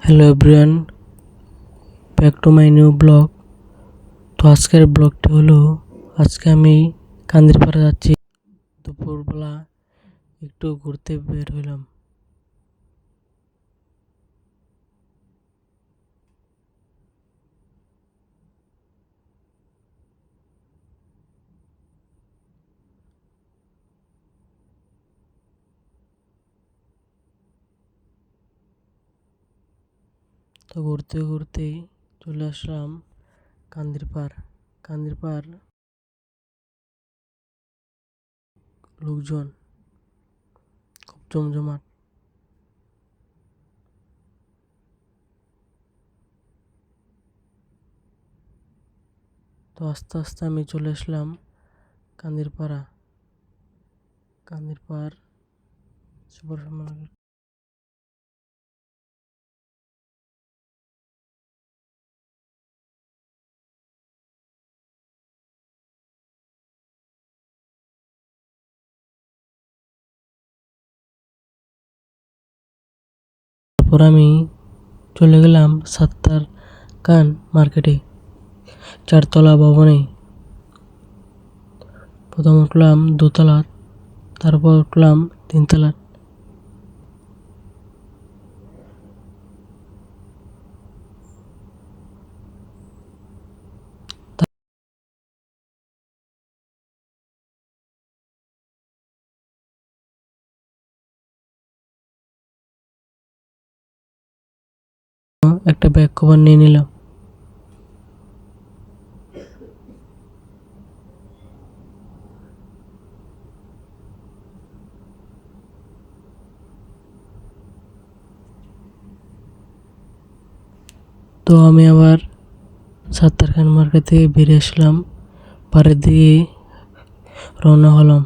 Hello everyone, back to my new blog. তো আজকের ব্লগটি হলো, আজকে আমি কান্দিরপাড়া যাচ্ছি। দুপুরবেলা একটু ঘুরতে বের হইলাম। তো ঘুরতে ঘুরতেই চলে আসলাম কান্দিরপাড়। কান্দিরপাড় লোকজন খুব জমজমাট। তো আস্তে আস্তে আমি চলে আসলাম কান্দিরপাড়া। Kandirpar super market. তারপর আমি চলে গেলাম সাত্তার খান মার্কেটে, 4তলা ভবনে। প্রথম উঠলাম দোতলা, তারপর উঠলাম 3তলা। একটা ব্যাক কভার নিয়ে নিলাম। তো আমি আবার সাত্তার খান মার্কেট থেকে বেরিয়ে আসলাম, বাড়ির দিকে রওনা হলাম।